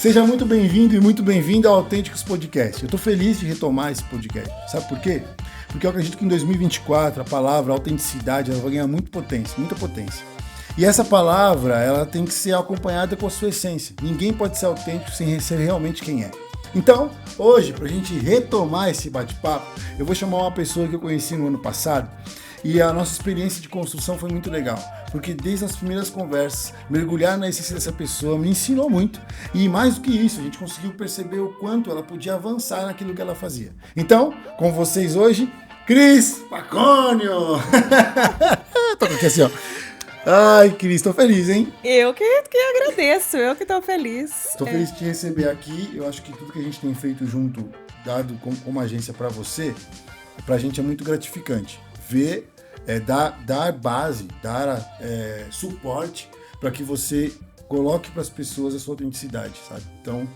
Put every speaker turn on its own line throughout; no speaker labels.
Seja muito bem-vindo e muito bem-vinda ao Autênticos Podcast. Eu tô feliz de retomar esse podcast. Sabe por quê? Porque eu acredito que em 2024 a palavra autenticidade ela vai ganhar muita potência. E essa palavra ela tem que ser acompanhada com a sua essência. Ninguém pode ser autêntico sem ser realmente quem é. Então, hoje, para a gente retomar esse bate-papo, eu vou chamar uma pessoa que eu conheci no ano passado e a nossa experiência de construção foi muito legal, porque desde as primeiras conversas, mergulhar na essência dessa pessoa me ensinou muito e mais do que isso, a gente conseguiu perceber o quanto ela podia avançar naquilo que ela fazia. Então, com vocês hoje, Cris Pacônio! Tô aqui assim, ó. Ai, Cris, tô feliz, hein?
Eu que agradeço, eu que tô feliz.
Tô feliz de te receber aqui. Eu acho que tudo que a gente tem feito junto, dado como agência pra você, pra gente é muito gratificante. Ver, dar base, dar suporte para que você coloque para as pessoas a sua autenticidade, sabe? Então,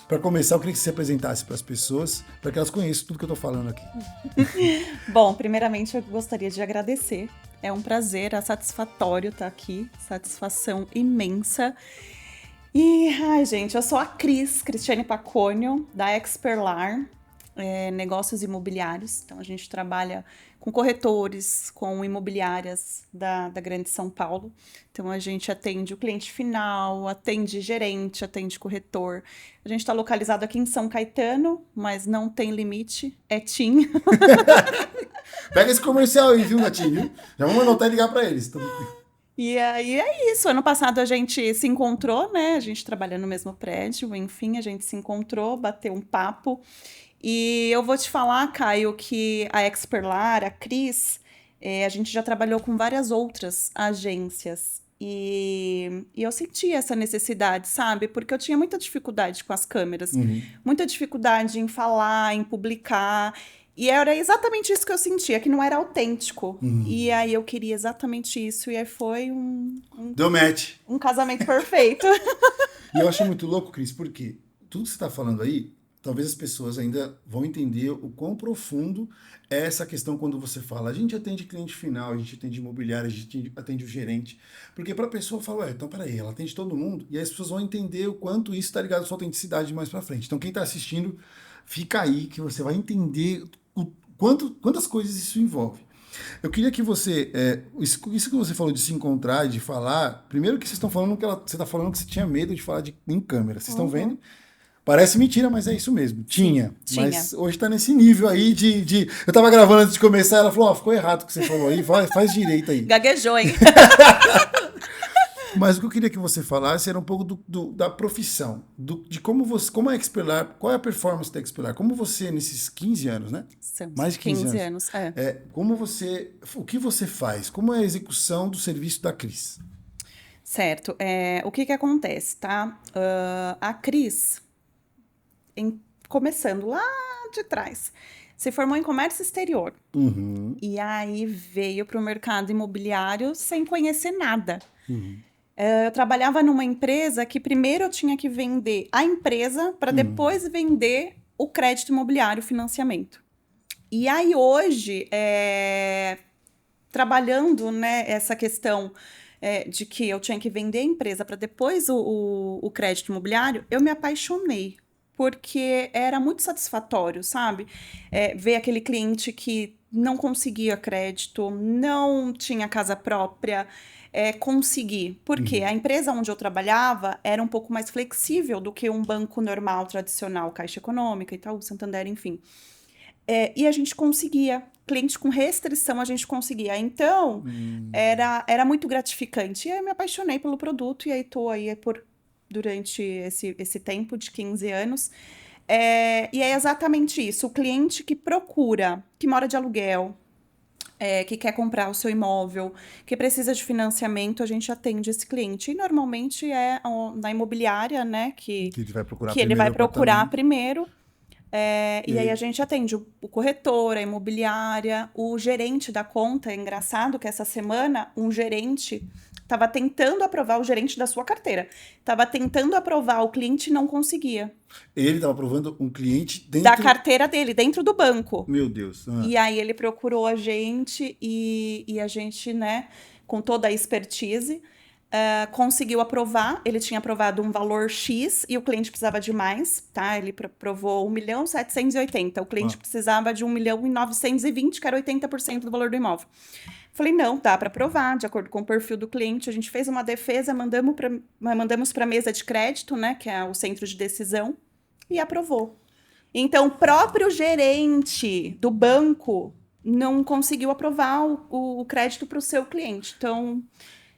para começar, eu queria que você se apresentasse para as pessoas, para que elas conheçam tudo que eu tô falando aqui.
Bom, primeiramente eu gostaria de agradecer. É um prazer, é satisfatório estar aqui, satisfação imensa. E, gente, eu sou a Cristiane Pacônio, da Experlar, negócios imobiliários. Então, a gente trabalha com corretores, com imobiliárias da Grande São Paulo. Então, a gente atende o cliente final, atende gerente, atende corretor. A gente está localizado aqui em São Caetano, mas não tem limite, é TIM.
Pega esse comercial aí, viu, Natinho? Já vamos anotar e ligar para eles.
E aí é isso, ano passado a gente se encontrou, né? A gente trabalha no mesmo prédio, enfim, a gente se encontrou, bateu um papo. E eu vou te falar, Caio, que a Experlar, a Cris, a gente já trabalhou com várias outras agências. E eu senti essa necessidade, sabe? Porque eu tinha muita dificuldade com as câmeras, muita dificuldade em falar, em publicar. E era exatamente isso que eu sentia, que não era autêntico. E aí eu queria exatamente isso. E aí foi
Deu match.
Um casamento perfeito.
E eu achei muito louco, Cris, porque tudo que você está falando aí, talvez as pessoas ainda vão entender o quão profundo é essa questão quando você fala. A gente atende cliente final, a gente atende imobiliário, a gente atende o gerente. Porque para a pessoa falar, então peraí, ela atende todo mundo. E aí as pessoas vão entender o quanto isso está ligado à sua autenticidade mais para frente. Então quem está assistindo, fica aí que você vai entender quantas coisas isso envolve. Eu queria que você, isso que você falou de se encontrar, de falar, primeiro que vocês estão falando você está falando que você tinha medo de falar em câmera, vocês estão vendo? Parece mentira, mas é isso mesmo, tinha. Mas hoje está nesse nível aí eu tava gravando antes de começar, ela falou, ficou errado o que você falou aí, faz direito aí.
Gaguejou, hein?
Mas o que eu queria que você falasse era um pouco da profissão, de como a Experlar, qual é a performance da Experlar, como você, nesses 15 anos, né?
São
Mais de 15
anos.
O que você faz, como é a execução do serviço da Cris?
Certo, o que acontece, tá? A Cris, começando lá de trás, se formou em comércio exterior. E aí veio para o mercado imobiliário sem conhecer nada. Eu trabalhava numa empresa que primeiro eu tinha que vender a empresa para depois vender o crédito imobiliário, o financiamento. E aí hoje, trabalhando, né, essa questão de que eu tinha que vender a empresa para depois o crédito imobiliário, eu me apaixonei. Porque era muito satisfatório, sabe? Ver aquele cliente que não conseguia crédito, não tinha casa própria, conseguir. Porque a empresa onde eu trabalhava era um pouco mais flexível do que um banco normal, tradicional, Caixa Econômica, Itaú, Santander, enfim. E a gente conseguia. Cliente com restrição, a gente conseguia. Então, era muito gratificante. E aí eu me apaixonei pelo produto e aí estou aí durante esse tempo de 15 anos. E é exatamente isso. O cliente que procura, que mora de aluguel, que quer comprar o seu imóvel, que precisa de financiamento, a gente atende esse cliente. E normalmente é na imobiliária, né? Que ele vai procurar primeiro. E aí a gente atende o corretor, a imobiliária, o gerente da conta. É engraçado que essa semana um gerente estava tentando aprovar, o gerente da sua carteira, estava tentando aprovar, o cliente não conseguia.
Ele estava aprovando um cliente dentro
da carteira dele, dentro do banco.
Meu Deus.
E aí ele procurou a gente e a gente, né, com toda a expertise, conseguiu aprovar, ele tinha aprovado um valor X e o cliente precisava de mais, tá? Ele aprovou 1.780.000, o cliente precisava de 1.920.000, que era 80% do valor do imóvel. Falei, não, dá para aprovar, de acordo com o perfil do cliente. A gente fez uma defesa, mandamos para a mesa de crédito, né, que é o centro de decisão, e aprovou. Então, o próprio gerente do banco não conseguiu aprovar o crédito para o seu cliente. Então,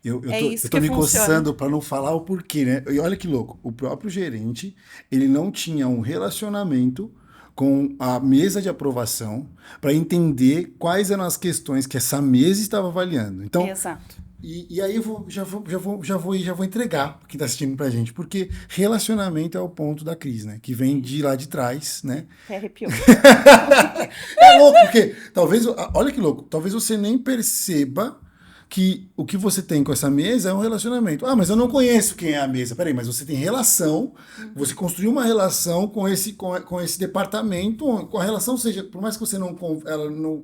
Eu
isso
tô
que
me
funciona.
coçando para não falar o porquê, né? E olha que louco, o próprio gerente, ele não tinha um relacionamento com a mesa de aprovação para entender quais eram as questões que essa mesa estava avaliando. Então,
Exato.
e aí eu já vou entregar quem está assistindo pra gente, porque relacionamento é o ponto da crise, né? Que vem de lá de trás, né?
Até arrepiou.
É louco, porque talvez, olha que louco, talvez você nem perceba que o que você tem com essa mesa é um relacionamento. Ah, mas eu não conheço quem é a mesa. Peraí, mas você tem relação, você construiu uma relação com esse departamento, com a relação seja, por mais que você ela não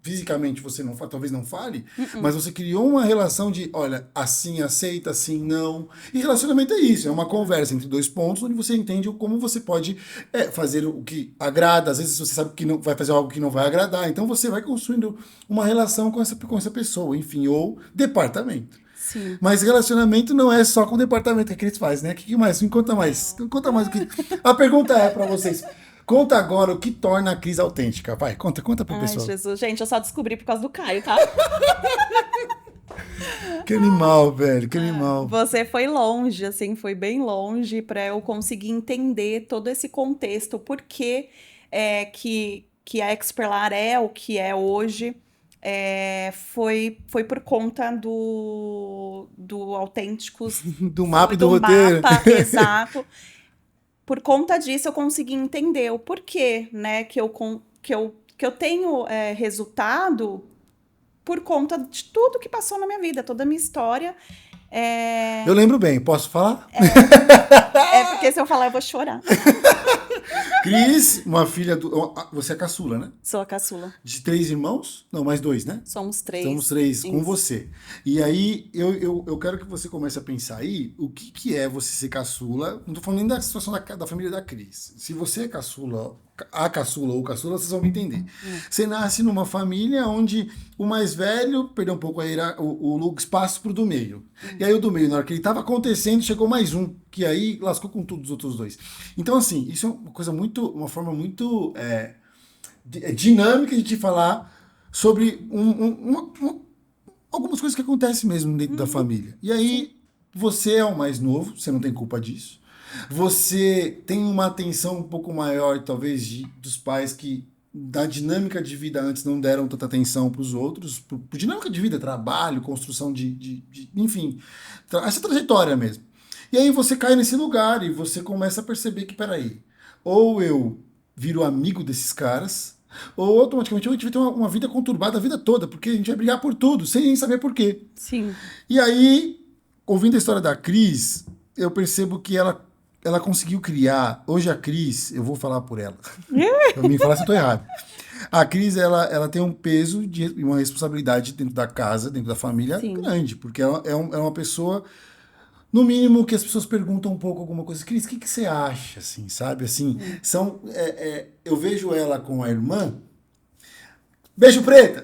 fisicamente você não talvez não fale, mas você criou uma relação de, olha, assim aceita, assim não. E relacionamento é isso, é uma conversa entre dois pontos onde você entende como você pode fazer o que agrada, às vezes você sabe que não vai fazer algo que não vai agradar, então você vai construindo uma relação com essa pessoa, enfim, ou departamento.
Sim.
Mas relacionamento não é só com o departamento que eles fazem, né? O que mais? Me conta mais. Conta mais o que. A pergunta é para vocês. Conta agora o que torna a crise autêntica. Vai, conta pro
Ai,
pessoal.
Jesus. Gente, eu só descobri por causa do Caio, tá?
Que animal, velho, que animal.
Você foi longe, assim, foi bem longe para eu conseguir entender todo esse contexto, por que que a Experlar é o que é hoje. Foi por conta do Autênticos,
Do mapa e do roteiro.
mapa, exato. Por conta disso, eu consegui entender o porquê, né, que eu tenho resultado por conta de tudo que passou na minha vida, toda a minha história.
Eu lembro bem, posso falar?
Porque se eu falar, eu vou chorar.
Cris, uma filha do. Você é caçula, né?
Sou a caçula.
De 3 irmãos? Não, mais 2, né?
Somos 3.
Somos 3 com
Isso.
você. E aí, eu quero que você comece a pensar aí o que é você ser caçula. Não tô falando nem da situação da família da Cris. Se você é caçula, a caçula ou o caçula, vocês vão me entender. Você nasce numa família onde o mais velho perdeu um pouco o espaço pro do meio. E aí o do meio, na hora que ele tava acontecendo, chegou mais um, que aí lascou com tudo os outros 2. Então, assim, isso é uma forma muito dinâmica de falar sobre algumas coisas que acontecem mesmo dentro da família. E aí, você é o mais novo, você não tem culpa disso. Você tem uma atenção um pouco maior, talvez, dos pais que, da dinâmica de vida antes, não deram tanta atenção para os outros. Por dinâmica de vida, trabalho, construção enfim, essa trajetória mesmo. E aí você cai nesse lugar e você começa a perceber que, peraí, ou eu viro amigo desses caras, ou automaticamente a gente vai ter uma vida conturbada a vida toda, porque a gente vai brigar por tudo, sem saber por quê.
Sim.
E aí, ouvindo a história da Cris, eu percebo que ela conseguiu criar. Hoje a Cris, eu vou falar por ela. Eu me falar se eu tô errado. A Cris, ela tem um peso e uma responsabilidade dentro da casa, dentro da família,
Sim.
grande, porque ela é uma pessoa. No mínimo que as pessoas perguntam um pouco alguma coisa. Cris, o que você acha, assim, sabe? Assim, eu vejo ela com a irmã. Beijo, Preta!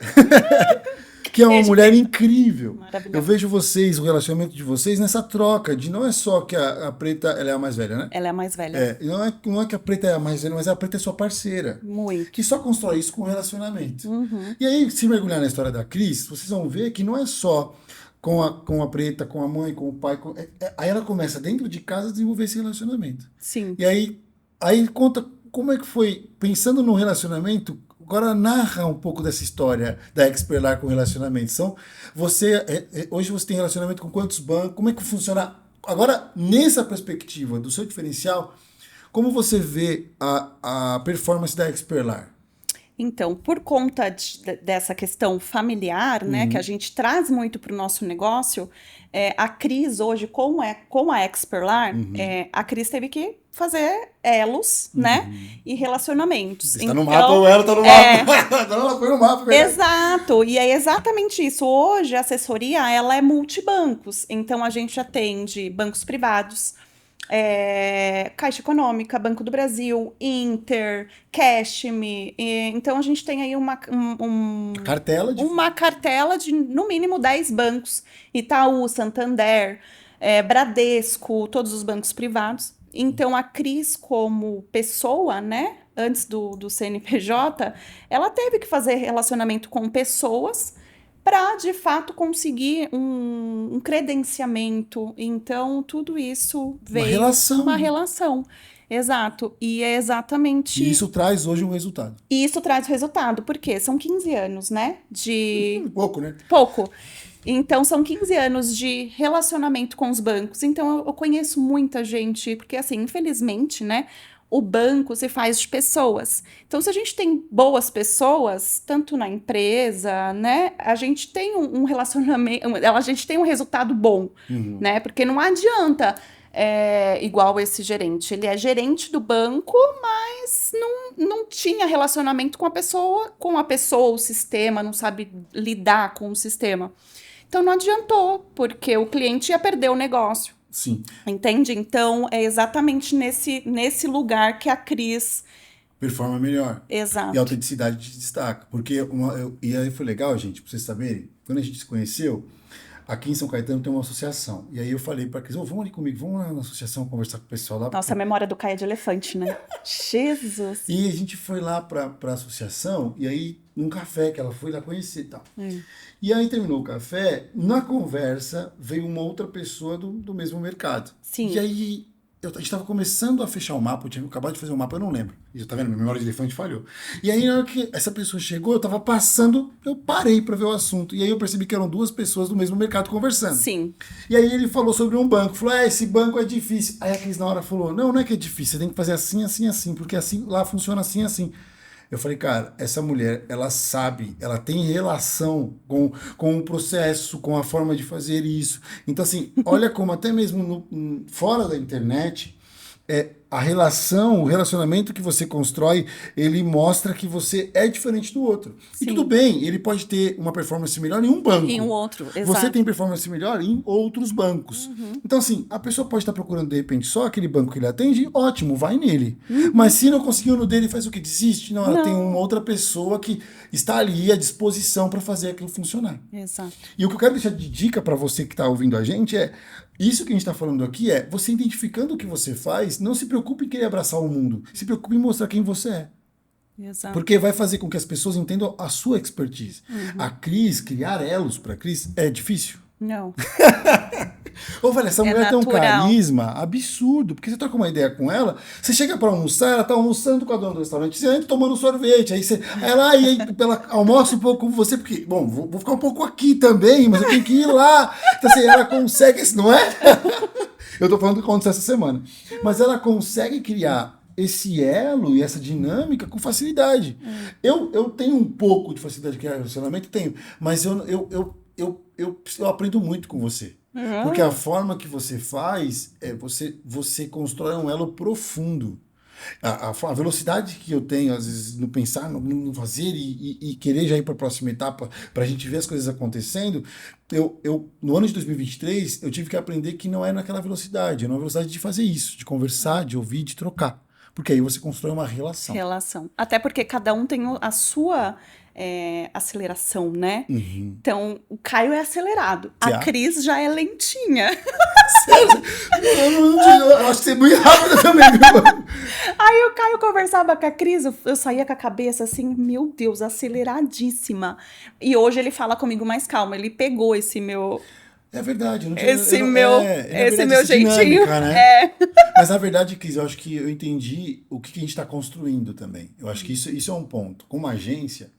Que é uma mulher incrível. Eu vejo vocês, o relacionamento de vocês, nessa troca de não é só que a Preta ela é a mais velha, né?
Ela é a mais velha.
Não é que a Preta é a mais velha, mas a Preta é sua parceira.
Muito.
Que só constrói isso com relacionamento. E aí, se mergulhar na história da Cris, vocês vão ver que não é só com a Preta, com a mãe, com o pai. Aí ela começa dentro de casa a desenvolver esse relacionamento.
Sim.
E aí conta como é que foi, pensando no relacionamento, agora narra um pouco dessa história da Experlar com relacionamento. Hoje você tem relacionamento com quantos bancos? Como é que funciona? Agora, nessa perspectiva do seu diferencial, como você vê a performance da Experlar?
Então, por conta dessa questão familiar, né, que a gente traz muito para o nosso negócio, a Cris hoje, com a Experlar, a Cris teve que fazer elos, né, e relacionamentos.
Está no mapa, o elo está no mapa. Não, ela foi no mapa. Verdade.
Exato, e é exatamente isso. Hoje a assessoria, ela é multibancos, então a gente atende bancos privados, Caixa Econômica, Banco do Brasil, Inter, Cashme. Então a gente tem aí uma cartela de no mínimo 10 bancos. Itaú, Santander, Bradesco, todos os bancos privados. Então a Cris, como pessoa, né, antes do CNPJ, ela teve que fazer relacionamento com pessoas para, de fato, conseguir um credenciamento. Então, tudo isso veio uma relação. Exato. E é exatamente...
E isso traz hoje um resultado.
E isso traz resultado, porque são 15 anos, né?
Pouco, né?
Pouco. Então, são 15 anos de relacionamento com os bancos. Então, eu conheço muita gente, porque, assim, infelizmente, né? O banco se faz de pessoas. Então, se a gente tem boas pessoas, tanto na empresa, né, a gente tem um relacionamento, a gente tem um resultado bom, né? Porque não adianta igual esse gerente. Ele é gerente do banco, mas não tinha relacionamento com a pessoa, o sistema, não sabe lidar com o sistema. Então, não adiantou, porque o cliente ia perder o negócio.
Sim.
Entende? Então, é exatamente nesse lugar que a Cris...
performa melhor.
Exato.
E a autenticidade te destaca. Porque, e aí foi legal, gente, pra vocês saberem, quando a gente se conheceu, aqui em São Caetano tem uma associação. E aí eu falei pra Cris, vamos ali comigo, vamos lá na associação conversar com o pessoal lá.
Nossa, a memória do Caio é de elefante, né? Jesus!
E a gente foi lá pra associação, e aí num café que ela foi lá conhecer e tal. E aí terminou o café, na conversa veio uma outra pessoa do mesmo mercado.
Sim.
E aí a gente estava começando a fechar o mapa, eu tinha acabado de fazer o mapa, eu não lembro. E tá vendo? Minha memória de elefante falhou. E aí, na hora que essa pessoa chegou, eu tava passando, eu parei para ver o assunto. E aí eu percebi que eram duas pessoas do mesmo mercado conversando.
Sim.
E aí ele falou sobre um banco. Falou, esse banco é difícil. Aí a Cris na hora falou, não é que é difícil, você tem que fazer assim, assim, assim, porque assim lá funciona assim, assim. Eu falei, cara, essa mulher, ela sabe, ela tem relação com o processo, com a forma de fazer isso. Então, assim, olha como até mesmo fora da internet, a relação, o relacionamento que você constrói, ele mostra que você é diferente do outro.
Sim.
E tudo bem, ele pode ter uma performance melhor em um banco.
Em um outro, exato.
Você tem performance melhor em outros bancos. Então, assim, a pessoa pode estar procurando, de repente, só aquele banco que ele atende, ótimo, vai nele. Mas se não conseguiu no dele, faz o quê? Desiste? Não, ela tem uma outra pessoa que está ali à disposição para fazer aquilo funcionar.
Exato.
E o que eu quero deixar de dica para você que está ouvindo a gente isso que a gente está falando aqui você identificando o que você faz, não se preocupe em querer abraçar o mundo, se preocupe em mostrar quem você é.
Exato.
Porque vai fazer com que as pessoas entendam a sua expertise. A Cris, criar elos para a Cris é difícil?
Não.
Velho, essa mulher tem um
natural.
carisma absurdo, porque você troca uma ideia com ela, você chega pra almoçar, ela tá almoçando com a dona do restaurante, você entra tomando sorvete, aí ela almoça um pouco com você, porque, bom, vou ficar um pouco aqui também, mas eu tenho que ir lá. Então, assim, ela consegue, não é? Eu tô falando do que aconteceu essa semana. Mas ela consegue criar esse elo e essa dinâmica com facilidade. Eu tenho um pouco de facilidade de criar relacionamento, tenho, mas eu aprendo muito com você. Porque a forma que você faz, você constrói um elo profundo. A velocidade que eu tenho, às vezes, no pensar, no fazer e querer já ir para a próxima etapa, para a gente ver as coisas acontecendo, no ano de 2023, eu tive que aprender que não é naquela velocidade, é na velocidade de fazer isso, de conversar, de ouvir, de trocar. Porque aí você constrói uma relação.
Até porque cada um tem a sua aceleração, né? Então, o Caio é acelerado. A Cris já é lentinha.
Sério? Eu acho que você é muito rápida também, viu?
Aí o Caio conversava com a Cris, eu saía com a cabeça assim, meu Deus, aceleradíssima. E hoje ele fala comigo mais calma, ele pegou esse meu...
É verdade.
Esse meu jeitinho.
Dinâmica, né? Mas na verdade, Cris, eu acho que eu entendi o que a gente está construindo também. Eu acho que isso é um ponto. Como agência,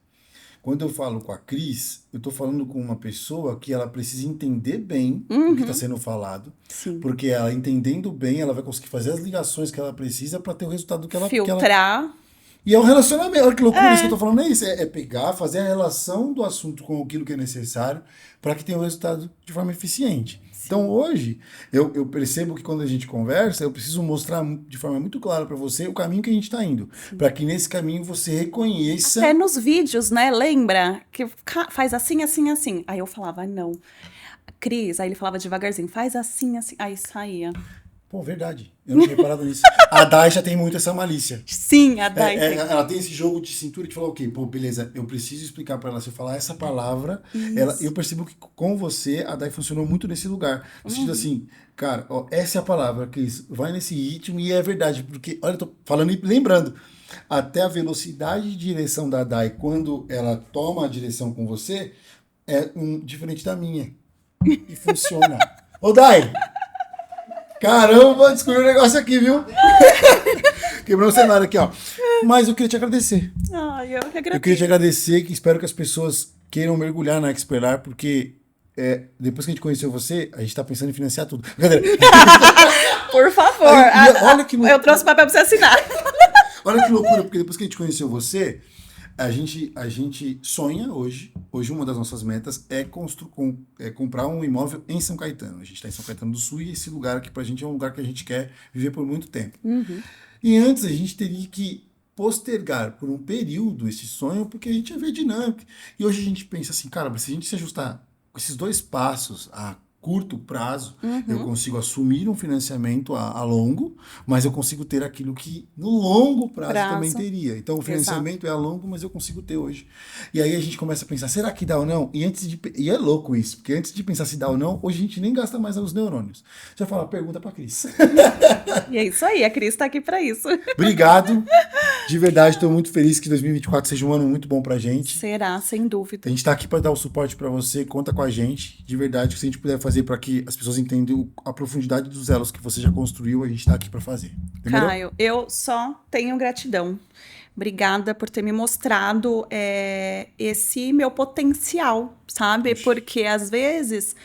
quando eu falo com a Cris, eu estou falando com uma pessoa que ela precisa entender bem o que está sendo falado.
Sim.
Porque ela entendendo bem, ela vai conseguir fazer as ligações que ela precisa para ter o resultado que ela...
Filtrar.
E é um relacionamento. Olha que loucura, isso que eu tô falando é isso. É pegar, fazer a relação do assunto com aquilo que é necessário para que tenha um resultado de forma eficiente.
Sim.
Então hoje, eu percebo que quando a gente conversa, eu preciso mostrar de forma muito clara para você o caminho que a gente está indo. Para que nesse caminho você reconheça.
Até nos vídeos, né? Lembra? Que faz assim, assim, assim. Aí eu falava, não. Cris, aí ele falava devagarzinho, faz assim, assim. Aí saía.
Pô, verdade. Eu não tinha reparado nisso. A Dai já tem muito essa malícia.
Sim, a Dai tem.
Ela tem esse jogo de cintura de falar, ok, pô, beleza, eu preciso explicar pra ela, se eu falar essa palavra, eu percebo que com você, a Dai funcionou muito nesse lugar. No sentido assim, cara, ó, essa é a palavra, Cris, vai nesse ritmo e é verdade, porque, olha, eu tô falando e lembrando, até a velocidade de direção da Dai, quando ela toma a direção com você, é diferente da minha. E funciona. Ô, Dai! Caramba, descobri um negócio aqui, viu? Quebrou o cenário aqui, ó. Mas eu queria te agradecer.
Ai, eu que agradeço.
Eu queria te agradecer, que espero que as pessoas queiram mergulhar na Expelar, porque depois que a gente conheceu você, a gente tá pensando em financiar tudo.
Por favor.
Olha que
eu trouxe papel pra você assinar.
Olha que loucura, porque depois que a gente conheceu você, a gente sonha hoje uma das nossas metas é comprar um imóvel em São Caetano. A gente está em São Caetano do Sul e esse lugar aqui pra gente é um lugar que a gente quer viver por muito tempo. E antes a gente teria que postergar por um período esse sonho, porque a gente ia ver dinâmica. E hoje a gente pensa assim, cara, se a gente se ajustar com esses dois passos a curto prazo, eu consigo assumir um financiamento a longo, mas eu consigo ter aquilo que no longo prazo também teria. Então o financiamento é a longo, mas eu consigo ter hoje. E aí a gente começa a pensar, será que dá ou não? E é louco isso, porque antes de pensar se dá ou não, hoje a gente nem gasta mais os neurônios. Você fala, pergunta pra Cris.
E é isso aí, a Cris tá aqui pra isso.
Obrigado. De verdade, estou muito feliz que 2024 seja um ano muito bom pra gente.
Será, sem dúvida.
A gente tá aqui para dar o suporte para você, conta com a gente. De verdade, se a gente puder fazer para que as pessoas entendam a profundidade dos elos que você já construiu, a gente tá aqui para fazer. Entendeu?
Caio, eu só tenho gratidão. Obrigada por ter me mostrado esse meu potencial, sabe? Porque às vezes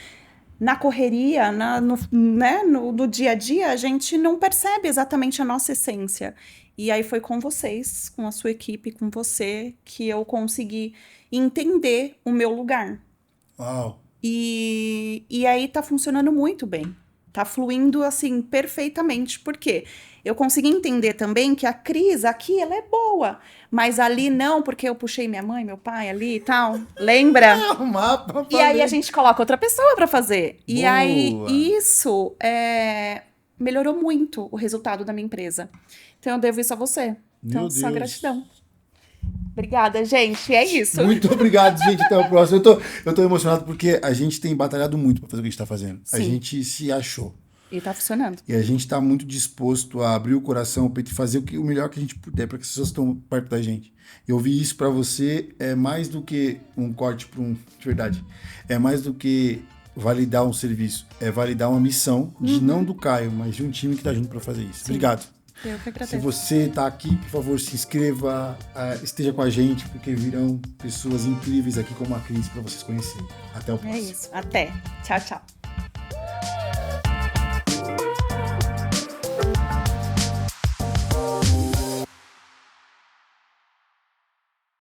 na correria, no dia a dia, a gente não percebe exatamente a nossa essência. E aí foi com vocês, com a sua equipe, com você, que eu consegui entender o meu lugar.
Uau!
E aí tá funcionando muito bem. Tá fluindo, assim, perfeitamente. Por quê? Eu consegui entender também que a Cris aqui, ela é boa. Mas ali não, porque eu puxei minha mãe, meu pai ali e tal. Lembra? E aí a gente coloca outra pessoa pra fazer. E
Boa.
aí isso melhorou muito o resultado da minha empresa. Então eu devo isso a você. Então, só gratidão. Obrigada, gente. É isso.
Muito obrigado, gente. Até o próximo. Eu tô emocionado porque a gente tem batalhado muito para fazer o que a gente tá fazendo. Sim. A gente se achou.
E tá funcionando.
E a gente tá muito disposto a abrir o coração, o peito e fazer o melhor que a gente puder para que as pessoas estão perto da gente. Eu vi isso para você, é mais do que um corte para de verdade. É mais do que validar um serviço. É validar uma missão, não do Caio, mas de um time que tá junto para fazer isso. Sim. Obrigado.
Eu que agradeço.
Se você tá aqui, por favor, se inscreva, esteja com a gente, porque virão pessoas incríveis aqui como a Cris para vocês conhecerem. Até o próximo.
É isso. Até. Tchau, tchau.